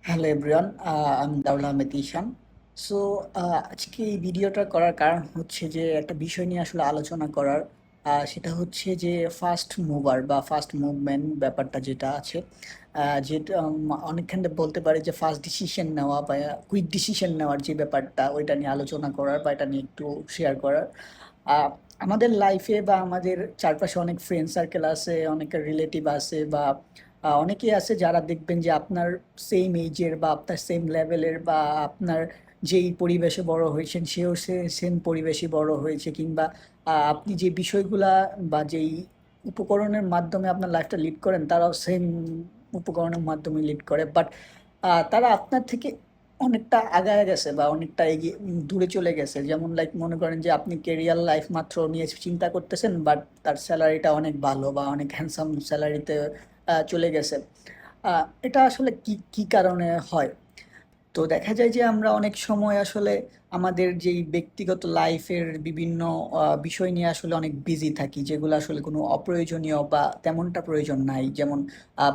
Hello everyone, আমি দারুল আহমেদ ঈশান। So আজকে এই ভিডিওটা করার কারণ হচ্ছে যে একটা বিষয় নিয়ে আসলে আলোচনা করার। সেটা হচ্ছে যে ফাস্ট মুভার বা ফাস্ট মুভমেন্ট ব্যাপারটা যেটা আছে, যেটা অনেকখানে বলতে পারে যে ফাস্ট ডিসিশন নেওয়া বা কুইক ডিসিশন নেওয়ার যে ব্যাপারটা, ওইটা নিয়ে আলোচনা করার বা এটা নিয়ে একটু শেয়ার করার। আহ, আমাদের লাইফে বা আমাদের চারপাশে অনেক ফ্রেন্ড সার্কেল আছে, অনেকের রিলেটিভ আছে, বা অনেকেই আছে যারা দেখবেন যে আপনার সেম এজের বা আপনার সেম লেভেলের, বা আপনার যেই পরিবেশে বড় হয়েছেন সেও সেম পরিবেশে বড় হয়েছে, কিংবা আপনি যে বিষয়গুলা বা যেই উপকরণের মাধ্যমে আপনার লাইফটা লিড করেন তারাও সেম উপকরণের মাধ্যমে লিড করে। বাট তারা আপনার থেকে অনেকটা আগায় গেছে বা অনেকটা এগিয়ে দূরে চলে গেছে। যেমন লাইক মনে করেন যে আপনি কেরিয়ার লাইফ মাত্র নিয়ে চিন্তা করতেছেন, বাট তার স্যালারিটা অনেক ভালো বা অনেক হ্যান্ডসাম স্যালারিতে চলে গেছে। এটা আসলে কি কি কারণে হয়? তো দেখা যায় যে আমরা অনেক সময় আসলে আমাদের যেই ব্যক্তিগত লাইফের বিভিন্ন বিষয় নিয়ে আসলে অনেক বিজি থাকি, যেগুলো আসলে কোনো অপ্রয়োজনীয় বা তেমনটা প্রয়োজন নাই। যেমন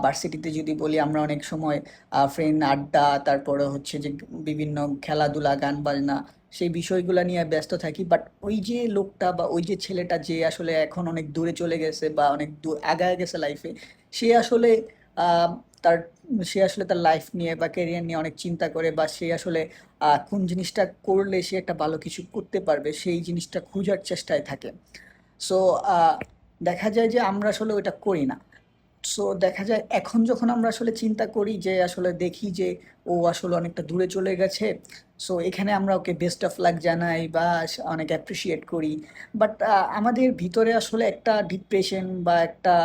ভার্সিটিতে যদি বলি, আমরা অনেক সময় ফ্রেন্ড আড্ডা, তারপরে হচ্ছে যে বিভিন্ন খেলাধুলা, গান বাজনা, সেই বিষয়গুলো নিয়ে ব্যস্ত থাকি। বাট ওই যে লোকটা বা ওই যে ছেলেটা যে আসলে এখন অনেক দূরে চলে গেছে বা অনেক দূর আগায় গেছে লাইফে, সে আসলে আহ, তার সে আসলে তার লাইফ নিয়ে বা ক্যারিয়ার নিয়ে অনেক চিন্তা করে, বা সে আসলে কোন জিনিসটা করলে সে একটা ভালো কিছু করতে পারবে সেই জিনিসটা খোঁজার চেষ্টায় থাকে। সো দেখা যায় যে আমরা আসলে ওটা করি না। সো দেখা যায় এখন যখন আমরা আসলে চিন্তা করি, যে আসলে দেখি যে ও আসলে অনেকটা দূরে চলে গেছে, সো এখানে আমরা ওকে বেস্ট অফ লাক জানাই বা অনেক অ্যাপ্রিসিয়েট করি। বাট আমাদের ভিতরে আসলে একটা ডিপ্রেশন বা একটা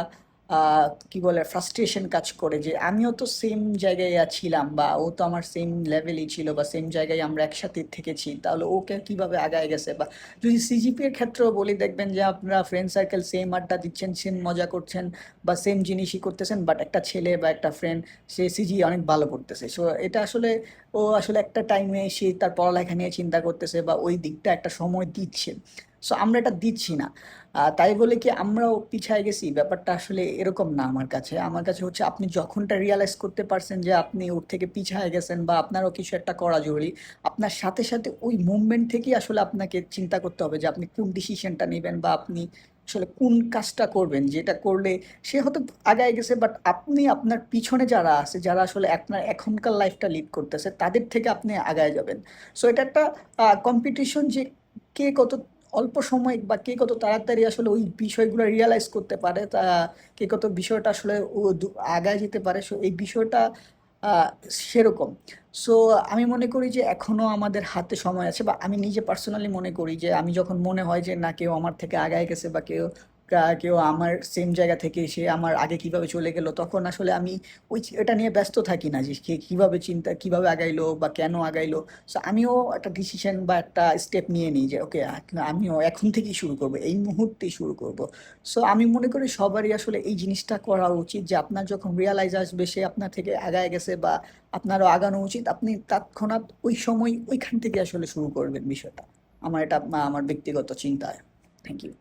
কি বলে ফ্রাস্ট্রেশন কাজ করে, যে আমিও তো সেম জায়গায় ছিলাম, বা ও তো আমার সেম লেভেলই ছিল, বা সেম জায়গায় আমরা একসাথে থেকেছি, তাহলে ওকে কিভাবে আগায় গেছে। বা যদি সিজিপি এর ক্ষেত্রেও বলি, দেখবেন যে আপনারা ফ্রেন্ড সার্কেল সেম আড্ডা দিচ্ছেন, সেম মজা করছেন বা সেম জিনিসই করতেছেন, বাট একটা ছেলে বা একটা ফ্রেন্ড সে সিজি অনেক ভালো করতেছে। সো এটা আসলে ও আসলে একটা টাইমে সে তার পড়ালেখা নিয়ে চিন্তা করতেছে বা ওই দিকটা একটা সময় দিচ্ছে। সো আমরা এটা দিচ্ছি না। তাই বলে কি আমরাও পিছায় গেছি? ব্যাপারটা আসলে এরকম না। আমার কাছে হচ্ছে আপনি যখনটা রিয়ালাইজ করতে পারছেন যে আপনি ওর থেকে পিছায় গেছেন বা আপনারও কিছু একটা করা জরুরি, আপনার সাথে সাথে ওই মুভমেন্ট থেকেই আসলে আপনাকে চিন্তা করতে হবে যে আপনি কোন ডিসিশনটা নেবেন বা আপনি আসলে কোন কাজটা করবেন, যেটা করলে সে হয়তো আগায় গেছে, বাট আপনি আপনার পিছনে যারা আছে, যারা আসলে আপনার এখনকার লাইফটা লিড করতেছে, তাদের থেকে আপনি আগায় যাবেন। সো এটা একটা কম্পিটিশন, যে কে কত অল্প সময় বা কে কত তাড়াতাড়ি আসলে ওই বিষয়গুলো রিয়ালাইজ করতে পারে, তা কে কত বিষয়টা আসলে ও আগায় যেতে পারে। সো এই বিষয়টা আহ, সেরকম। সো আমি মনে করি যে এখনো আমাদের হাতে সময় আছে, বা আমি নিজে পার্সোনালি মনে করি যে আমি যখন মনে হয় যে না, কেউ আমার থেকে আগায় গেছে বা কেউ আমার সেম জায়গা থেকে সে আমার আগে কিভাবে চলে গেল, তখন আসলে আমি এটা নিয়ে ব্যস্ত থাকি না যে সে কিভাবে কিভাবে আগাইলো বা কেন আগাইলো। সো আমিও একটা ডিসিশন বা একটা স্টেপ নিয়ে নিই যে ওকে, আমিও এখন থেকেই শুরু করব, এই মুহূর্তেই শুরু করব। সো আমি মনে করি সবারই আসলে এই জিনিসটা করা উচিত, যে আপনার যখন রিয়ালাইজ আসবে সে আপনার থেকে আগায় গেছে বা আপনারও আগানো উচিত, আপনি তৎক্ষণাৎ ওই সময় ওইখান থেকে আসলে শুরু করবেন বিষয়টা। আমার এটা আমার ব্যক্তিগত চিন্তা। Thank you.